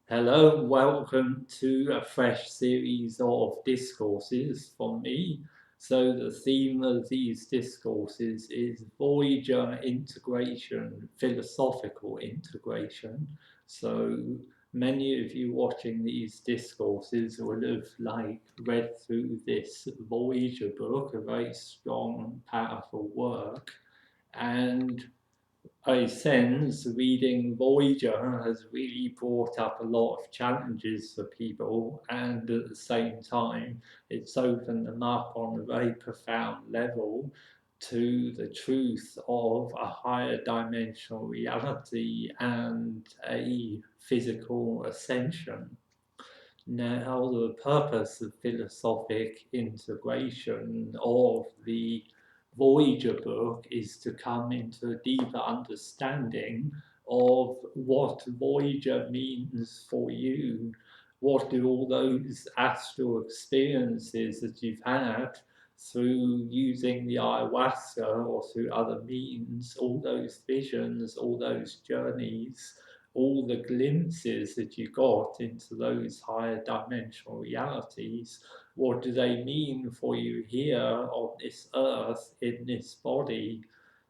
Hello, welcome to a fresh series of discourses from me. So, the theme of these discourses is Voyager integration, philosophical integration. So, many of you watching these discourses would have read through this Voyager book, a very strong, powerful work, and I sense reading Voyager has really brought up a lot of challenges for people, and at the same time, it's opened them up on a very profound level to the truth of a higher dimensional reality and a physical ascension. Now, the purpose of philosophic integration of the Voyager book is to come into a deeper understanding of what Voyager means for you. What do all those astral experiences that you've had through using the ayahuasca or through other means, all those visions, all those journeys, all the glimpses that you got into those higher dimensional realities, what do they mean for you here on this earth, in this body?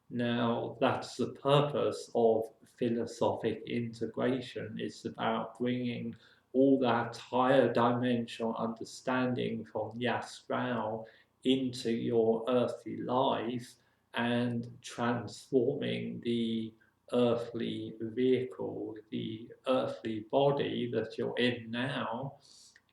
Now, that's the purpose of philosophic integration. It's about bringing all that higher dimensional understanding from the astral into your earthly life and transforming the earthly vehicle, the earthly body that you're in now,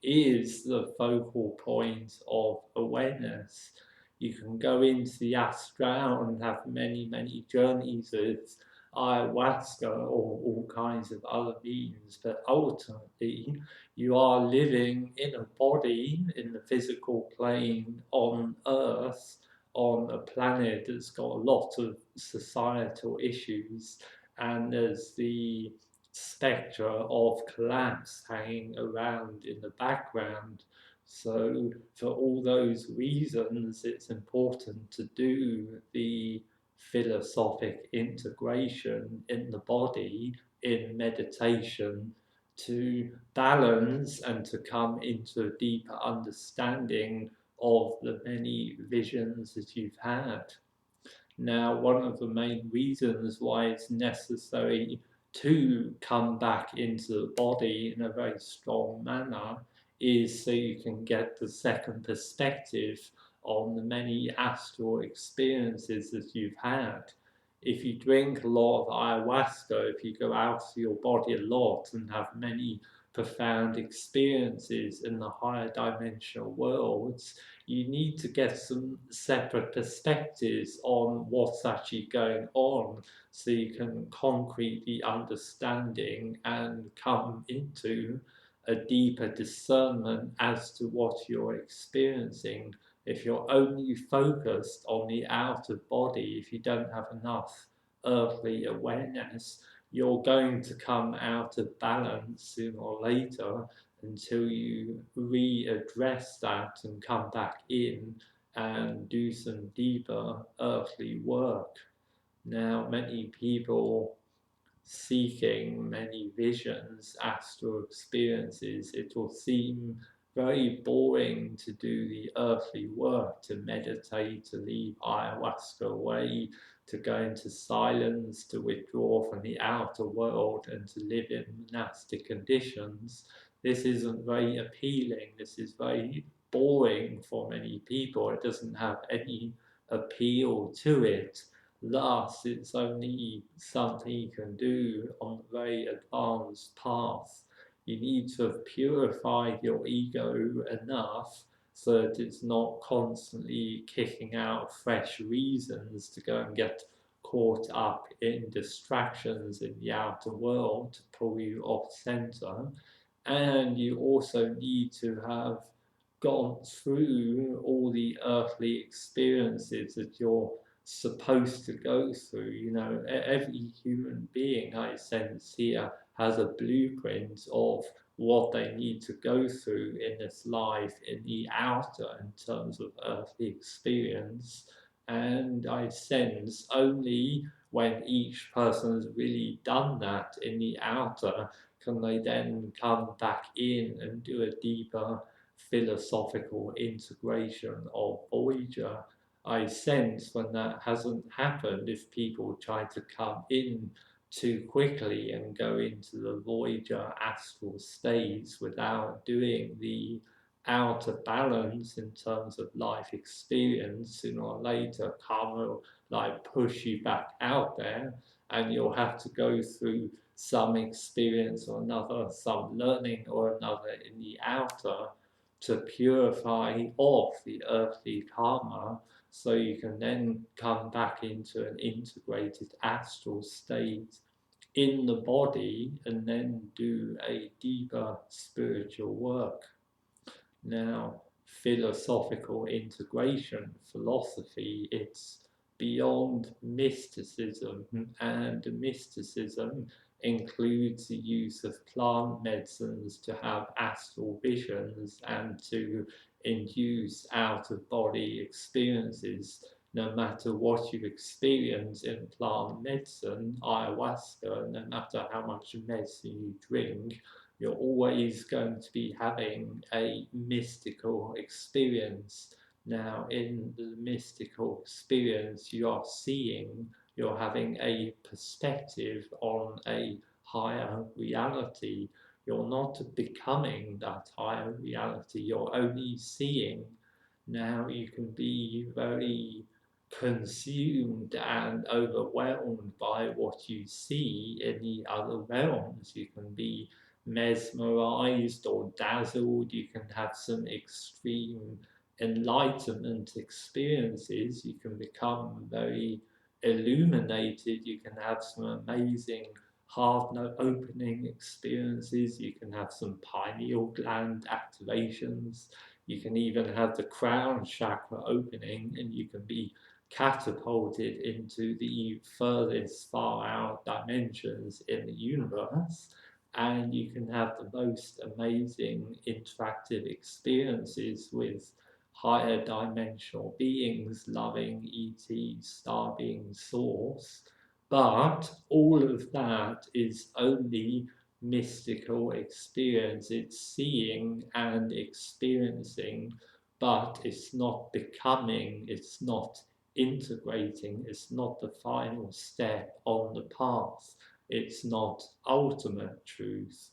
is the focal point of awareness. You can go into the astral and have many, many journeys with ayahuasca or all kinds of other means, but ultimately you are living in a body in the physical plane on Earth, on a planet that's got a lot of societal issues, and there's the spectre of collapse hanging around in the background. So, for all those reasons, it's important to do the philosophic integration in the body in meditation to balance and to come into a deeper understanding of the many visions that you've had. Now, one of the main reasons why it's necessary to come back into the body in a very strong manner is so you can get the second perspective on the many astral experiences that you've had. If you drink a lot of ayahuasca, if you go out of your body a lot and have many profound experiences in the higher dimensional worlds, you need to get some separate perspectives on what's actually going on so you can concretely understanding and come into a deeper discernment as to what you're experiencing. If you're only focused on the outer body, if you don't have enough earthly awareness, you're going to come out of balance sooner or later until you readdress that and come back in and do some deeper earthly work. Now, many people seeking many visions, astral experiences, it will seem very boring to do the earthly work, to meditate, to leave ayahuasca away, to go into silence, to withdraw from the outer world, and to live in monastic conditions. This isn't very appealing. This is very boring for many people. It doesn't have any appeal to it. Thus, it's only something you can do on a very advanced path. You need to have purified your ego enough so that it's not constantly kicking out fresh reasons to go and get caught up in distractions in the outer world to pull you off center. And you also need to have gone through all the earthly experiences that you're supposed to go through. You know, every human being, I sense here, has a blueprint of what they need to go through in this life in the outer in terms of earthly experience. And I sense only when each person has really done that in the outer can they then come back in and do a deeper philosophical integration of Voyager? I sense when that hasn't happened, if people try to come in too quickly and go into the Voyager astral states without doing the outer balance in terms of life experience, sooner or later karma will like push you back out there, and you'll have to go through some experience or another, some learning or another in the outer to purify off the earthly karma, so you can then come back into an integrated astral state in the body and then do a deeper spiritual work. Now, philosophical integration, philosophy, it's beyond mysticism, and mysticism includes the use of plant medicines to have astral visions and to induce out-of-body experiences. No matter what you experience in plant medicine, ayahuasca, no matter how much medicine you drink, you're always going to be having a mystical experience. Now, in the mystical experience, you are seeing, you're having a perspective on a higher reality. You're not becoming that higher reality, you're only seeing. Now, you can be very consumed and overwhelmed by what you see in the other realms. You can be mesmerized or dazzled. You can have some extreme enlightenment experiences. You can become very illuminated. You can have some amazing heart opening experiences. You can have some pineal gland activations. You can even have the crown chakra opening, and you can be catapulted into the furthest far out dimensions in the universe, and you can have the most amazing interactive experiences with higher dimensional beings, loving ET, star being source. But all of that is only mystical experience. It's seeing and experiencing, but it's not becoming, it's not integrating, it's not the final step on the path. It's not ultimate truth.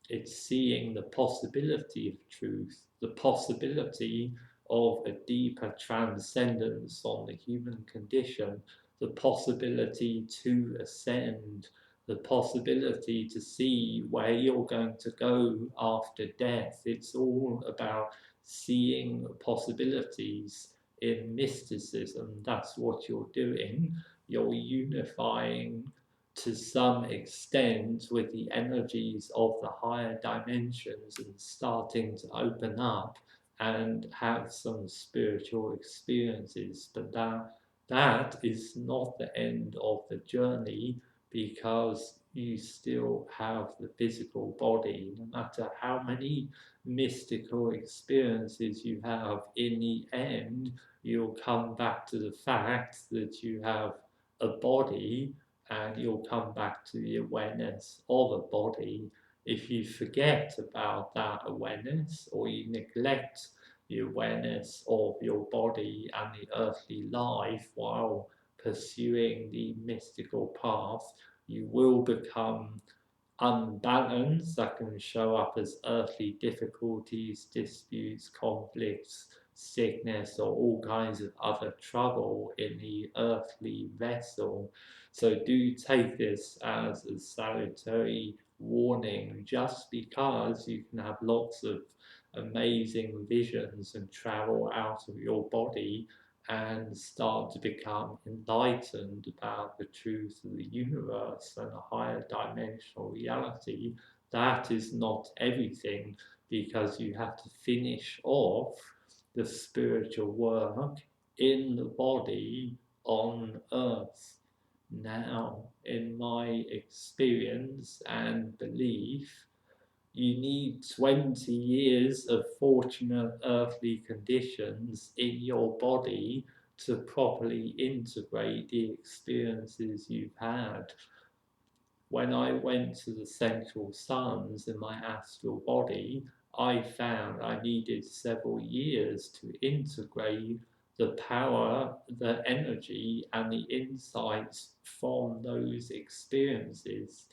It's seeing the possibility of truth, the possibility of a deeper transcendence on the human condition, the possibility to ascend, the possibility to see where you're going to go after death. It's all about seeing possibilities. In mysticism, that's what you're doing. You're unifying to some extent with the energies of the higher dimensions and starting to open up and have some spiritual experiences. But that is not the end of the journey, because you still have the physical body. No matter how many mystical experiences you have, in the end you'll come back to the fact that you have a body, and you'll come back to the awareness of a body. If you forget about that awareness, or you neglect the awareness of your body and the earthly life while pursuing the mystical path, you will become unbalance that can show up as earthly difficulties, disputes, conflicts, sickness, or all kinds of other trouble in the earthly vessel. So do take this as a salutary warning. Just because you can have lots of amazing visions and travel out of your body and start to become enlightened about the truth of the universe and a higher dimensional reality, that is not everything, because you have to finish off the spiritual work in the body on earth. Now, in my experience and belief, you need 20 years of fortunate earthly conditions in your body to properly integrate the experiences you've had. when I went to the central suns in my astral body, I found I needed several years to integrate the power, the energy, and the insights from those experiences.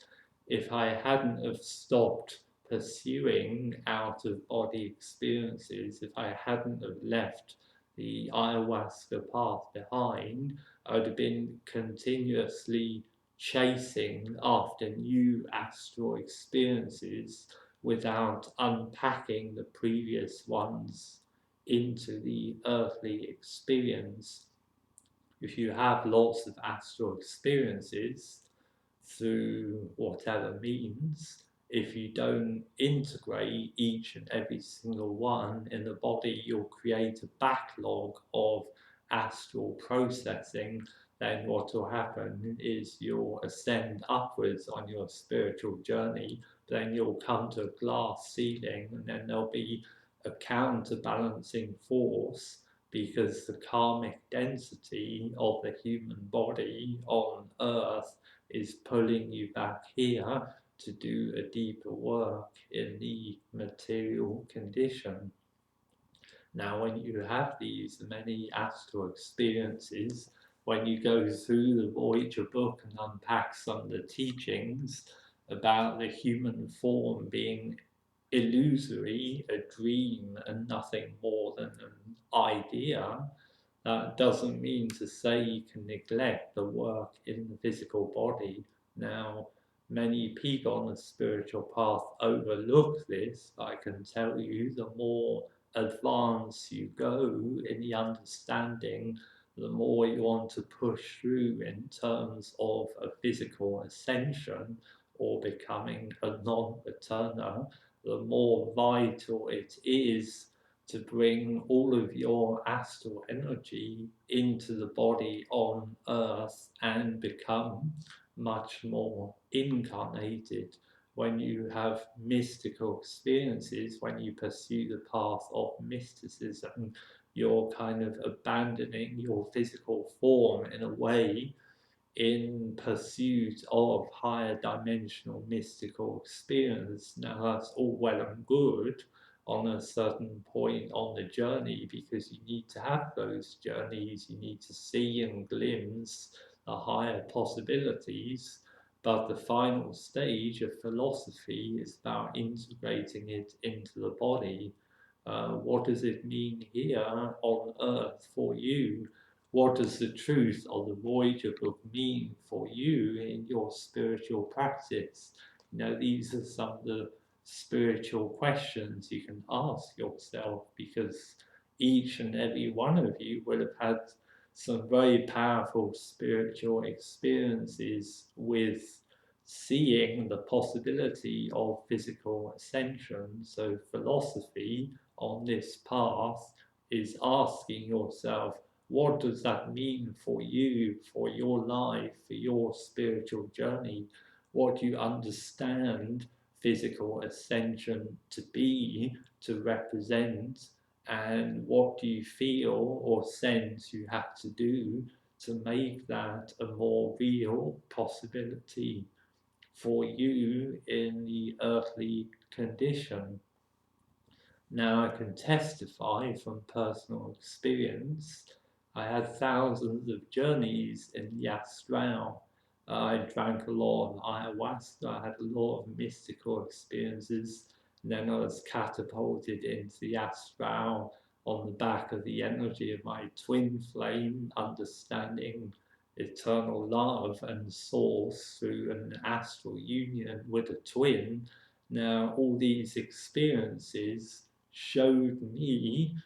If I hadn't have stopped pursuing out of body experiences, if I hadn't have left the ayahuasca path behind, I would have been continuously chasing after new astral experiences without unpacking the previous ones into the earthly experience. If you have lots of astral experiences through whatever means, if you don't integrate each and every single one in the body, you'll create a backlog of astral processing. Then what will happen is you'll ascend upwards on your spiritual journey, then you'll come to a glass ceiling, and then there'll be a counterbalancing force because the karmic density of the human body on earth is pulling you back here to do a deeper work in the material condition. Now, when you have these many astral experiences, when you go through the Voyager book and unpack some of the teachings about the human form being illusory, a dream, and nothing more than an idea, that doesn't mean to say you can neglect the work in the physical body. Now, many people on the spiritual path overlook this, but I can tell you the more advanced you go in the understanding, the more you want to push through in terms of a physical ascension or becoming a non-returner, the more vital it is to bring all of your astral energy into the body on earth and become much more incarnated. When you have mystical experiences, when you pursue the path of mysticism, you're kind of abandoning your physical form in a way in pursuit of higher dimensional mystical experience. Now, that's all well and good on a certain point on the journey because you need to have those journeys, you need to see and glimpse the higher possibilities. But the final stage of philosophy is about integrating it into the body. What does it mean here on earth for you? What does the truth of the Voyager book mean for you in your spiritual practice? You know, these are some of the spiritual questions you can ask yourself because each and every one of you will have had some very powerful spiritual experiences with seeing the possibility of physical ascension. So philosophy on this path is asking yourself, what does that mean for you, for your life, for your spiritual journey? What do you understand physical ascension to be, to represent, and what do you feel or sense you have to do to make that a more real possibility for you in the earthly condition? Now, I can testify from personal experience. I had thousands of journeys in the astral. I drank a lot of ayahuasca. I had a lot of mystical experiences. And then I was catapulted into the astral on the back of the energy of my twin flame, understanding eternal love and source through an astral union with a twin. Now, all these experiences showed me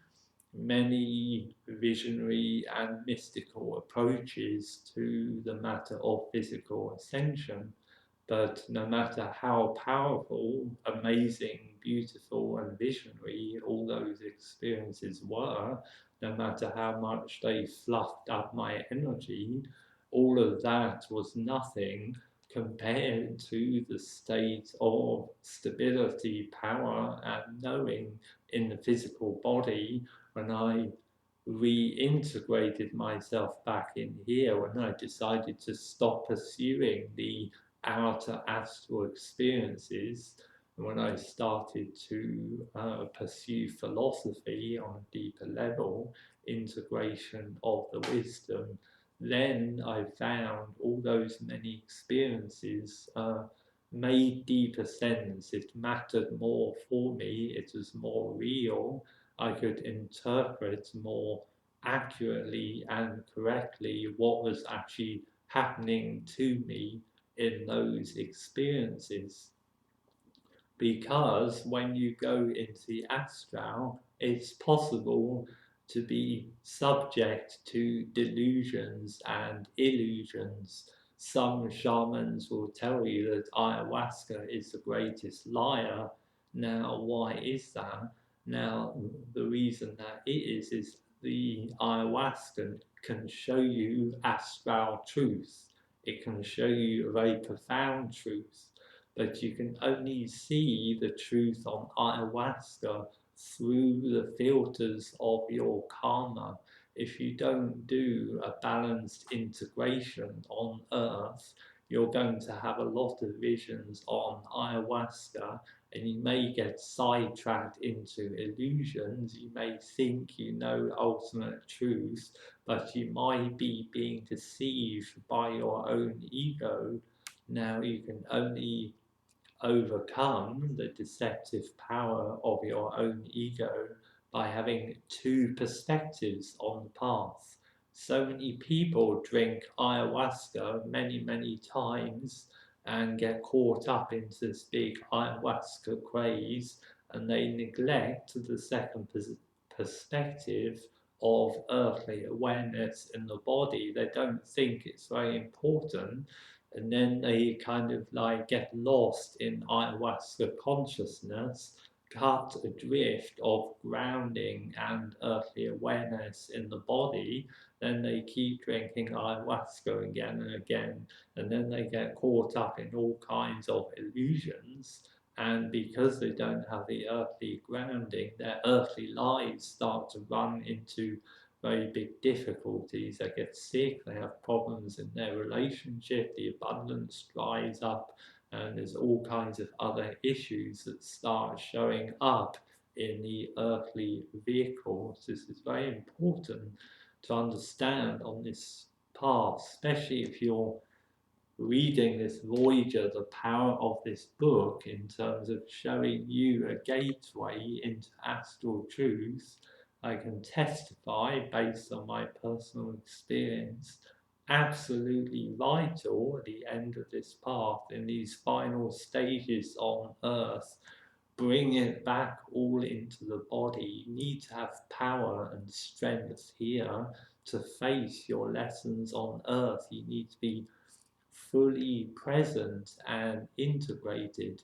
many visionary and mystical approaches to the matter of physical ascension. But no matter how powerful, amazing, beautiful, and visionary all those experiences were, no matter how much they fluffed up my energy, all of that was nothing compared to the state of stability, power, and knowing in the physical body when I reintegrated myself back in here, when I decided to stop pursuing the outer astral experiences. And when I started to pursue philosophy on a deeper level, integration of the wisdom, then I found all those many experiences made deeper sense. It mattered more for me. It was more real. I could interpret more accurately and correctly what was actually happening to me in those experiences. Because when you go into the astral, it's possible to be subject to delusions and illusions. Some shamans will tell you that ayahuasca is the greatest liar. Now, why is that? Now, the reason that it is the ayahuasca can show you astral truth. It can show you a very profound truth, but you can only see the truth on ayahuasca through the filters of your karma. If you don't do a balanced integration on earth, you're going to have a lot of visions on ayahuasca, and you may get sidetracked into illusions. You may think you know ultimate truth, but you might be being deceived by your own ego. Now you can only overcome the deceptive power of your own ego by having two perspectives on the path. So many people drink ayahuasca many, many times and get caught up into this big ayahuasca craze, and they neglect the second perspective of earthly awareness in the body. They don't think it's very important, and then they kind of like get lost in ayahuasca consciousness, cut adrift of grounding and earthly awareness in the body. Then they keep drinking ayahuasca again and again, and then they get caught up in all kinds of illusions. And because they don't have the earthly grounding, their earthly lives start to run into very big difficulties. They get sick, they have problems in their relationship, the abundance dries up, and there's all kinds of other issues that start showing up in the earthly vehicles. This is very important to understand on this path, especially if you're reading this Voyager, the power of this book in terms of showing you a gateway into astral truth. I can testify based on my personal experience, absolutely vital at the end of this path in these final stages on earth. Bring it back all into the body. You need to have power and strength here to face your lessons on earth. You need to be fully present and integrated.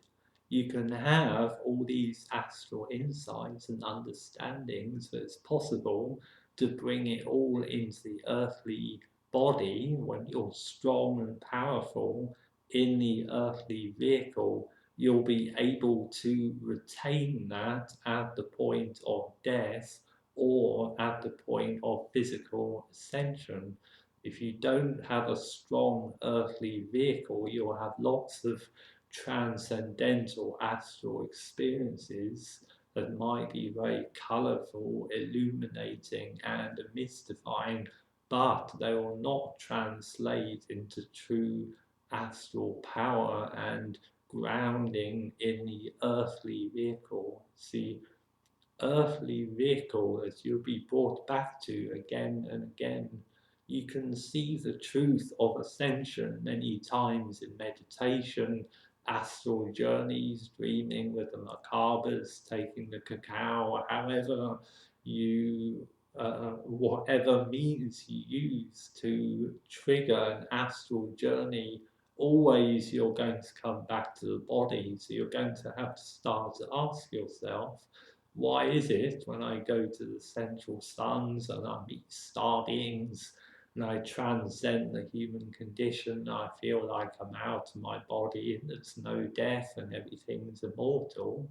You can have all these astral insights and understandings, but it's possible to bring it all into the earthly body when you're strong and powerful in the earthly vehicle. You'll be able to retain that at the point of death or at the point of physical ascension. If you don't have a strong earthly vehicle, you'll have lots of transcendental astral experiences that might be very colorful, illuminating, and mystifying, but they will not translate into true astral power and grounding in the earthly vehicle. See, earthly vehicle that you'll be brought back to again and again. You can see the truth of ascension many times in meditation, astral journeys, dreaming with the macabres, taking the cacao, however you, whatever means you use to trigger an astral journey. Always you're going to come back to the body, so you're going to have to start to ask yourself, why is it when I go to the central suns and I meet star beings and I transcend the human condition, I feel like I'm out of my body and there's no death and everything's immortal?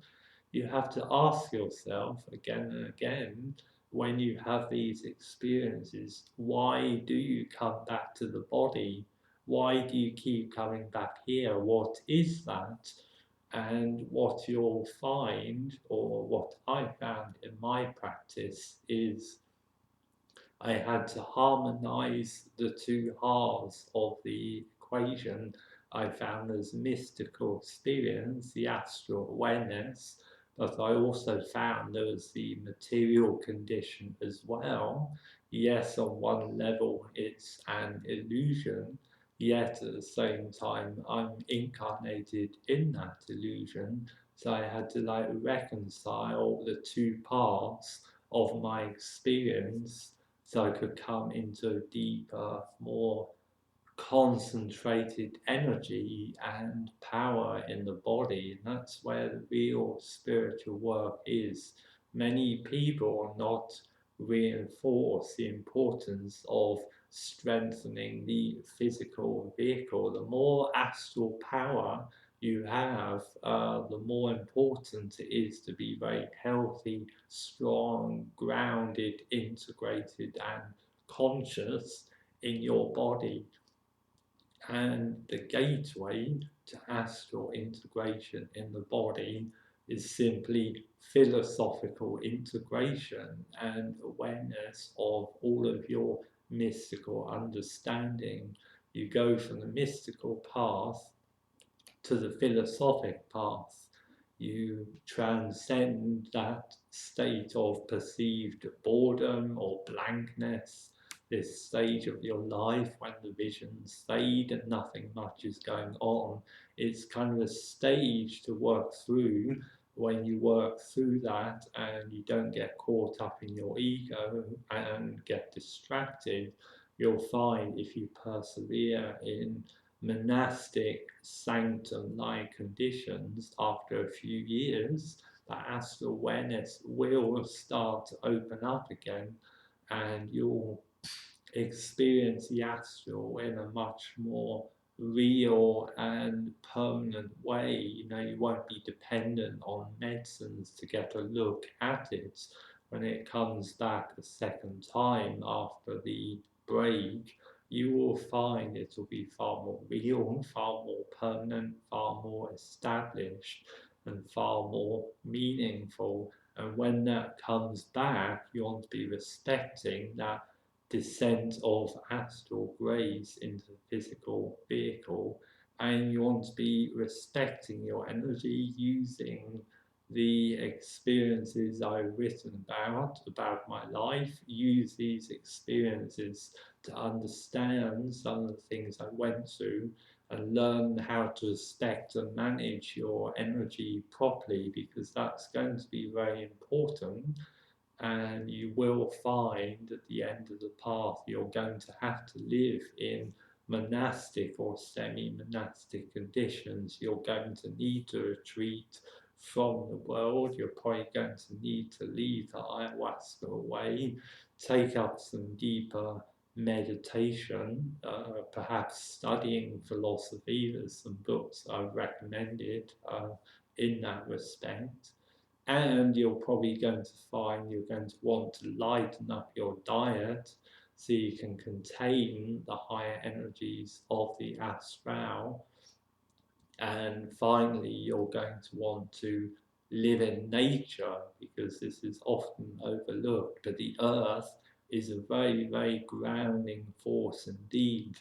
You have to ask yourself again and again, when you have these experiences, why do you come back to the body? why do you keep coming back here? What is that? And what you'll find, or what I found in my practice, is I had to harmonize the two halves of the equation. I found as mystical experience, the astral awareness, but I also found there was the material condition as well. Yes, on one level it's an illusion, yet at the same time I'm incarnated in that illusion. So I had to like reconcile the two parts of my experience so I could come into a deeper, more concentrated energy and power in the body. And that's where the real spiritual work is. Many people not reinforce the importance of strengthening the physical vehicle. The more astral power you have, the more important it is to be very healthy, strong, grounded, integrated, and conscious in your body. And the gateway to astral integration in the body is simply philosophical integration and awareness of all of your mystical understanding. You go from the mystical path to the philosophic path. You transcend that state of perceived boredom or blankness, this stage of your life when the visions fade and nothing much is going on. It's kind of a stage to work through. When you work through that and you don't get caught up in your ego and get distracted, you'll find if you persevere in monastic sanctum-like conditions, after a few years, that astral awareness will start to open up again, and you'll experience the astral in a much more real and permanent way. You know, you won't be dependent on medicines to get a look at it. When it comes back a second time after the break, you will find it will be far more real, far more permanent, far more established, and far more meaningful. And when that comes back, you want to be respecting that descent of astral grace into the physical vehicle, and you want to be respecting your energy, using the experiences I've written about my life, use these experiences to understand some of the things I went through and learn how to respect and manage your energy properly, because that's going to be very important. And you will find at the end of the path you're going to have to live in monastic or semi-monastic conditions. You're going to need to retreat from the world. You're probably going to need to leave the ayahuasca away, take up some deeper meditation, perhaps studying philosophy. There's some books I've recommended in that respect. And you're probably going to find you're going to want to lighten up your diet so you can contain the higher energies of the astral. And finally, you're going to want to live in nature, because this is often overlooked, but the earth is a very, very grounding force indeed.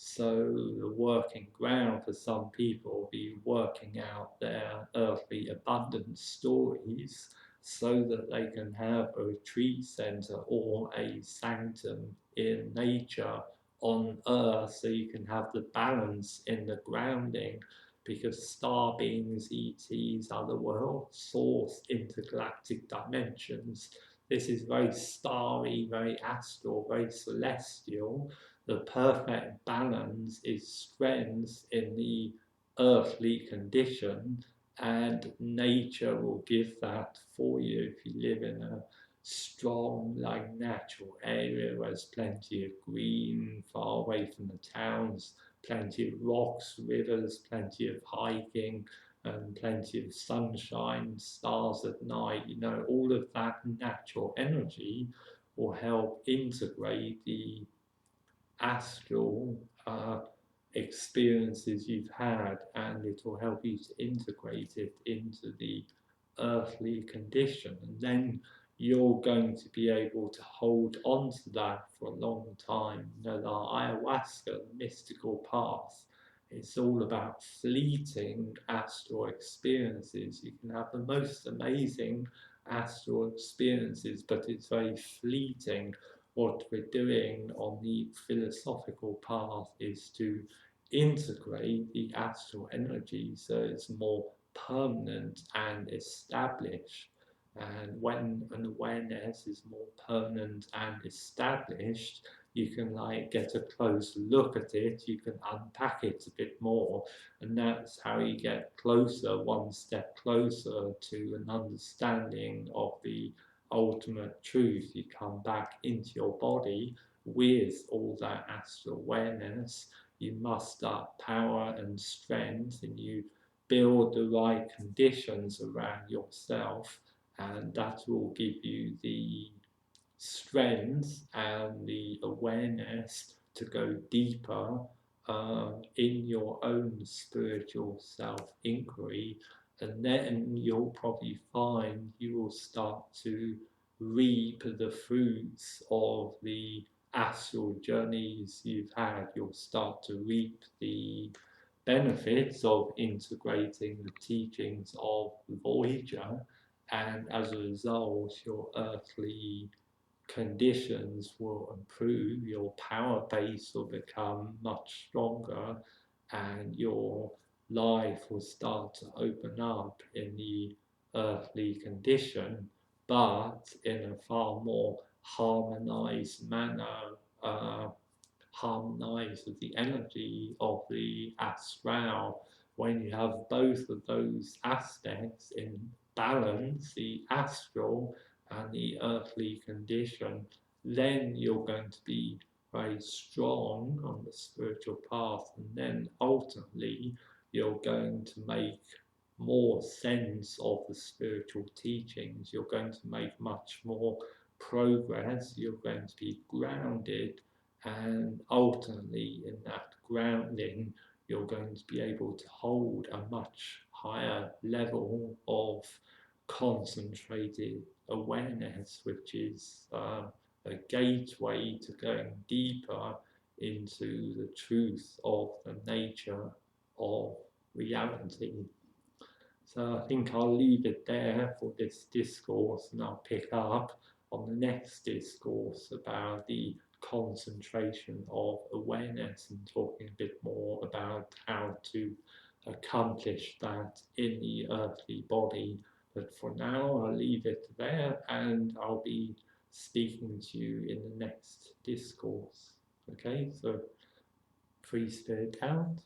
So the working ground for some people will be working out their earthly abundance stories so that they can have a retreat center or a sanctum in nature on earth, so you can have the balance in the grounding, because star beings, ETs, other worlds, source, intergalactic dimensions. This is very starry, very astral, very celestial. The perfect balance is strength in the earthly condition, and nature will give that for you if you live in a strong, like natural area where there's plenty of green, far away from the towns, plenty of rocks, rivers, plenty of hiking, and plenty of sunshine, stars at night. You know, all of that natural energy will help integrate the astral experiences you've had, and it will help you to integrate it into the earthly condition. And then you're going to be able to hold on to that for a long time. You know, the ayahuasca, the mystical path, it's all about fleeting astral experiences. You can have the most amazing astral experiences, but it's very fleeting. What we're doing on the philosophical path is to integrate the astral energy so it's more permanent and established. And when an awareness is more permanent and established, you can like get a close look at it, you can unpack it a bit more, and that's how you get closer, one step closer to an understanding of the ultimate truth. You come back into your body with all that astral awareness, you muster up power and strength, and you build the right conditions around yourself, and that will give you the strength and the awareness to go deeper in your own spiritual self inquiry. And then you'll probably find you will start to reap the fruits of the astral journeys you've had. You'll start to reap the benefits of integrating the teachings of the Voyager, and as a result, your earthly conditions will improve, your power base will become much stronger, and your life will start to open up in the earthly condition, but in a far more harmonized manner, harmonize with the energy of the astral. When you have both of those aspects in balance, the astral and the earthly condition, then you're going to be very strong on the spiritual path, and then ultimately you're going to make more sense of the spiritual teachings. You're going to make much more progress. You're going to be grounded, and ultimately in that grounding you're going to be able to hold a much higher level of concentrated awareness, which is a gateway to going deeper into the truth of the nature of reality. So I think I'll leave it there for this discourse, and I'll pick up on the next discourse about the concentration of awareness and talking a bit more about how to accomplish that in the earthly body. But for now, I'll leave it there, and I'll be speaking to you in the next discourse. Okay, so free spirit out.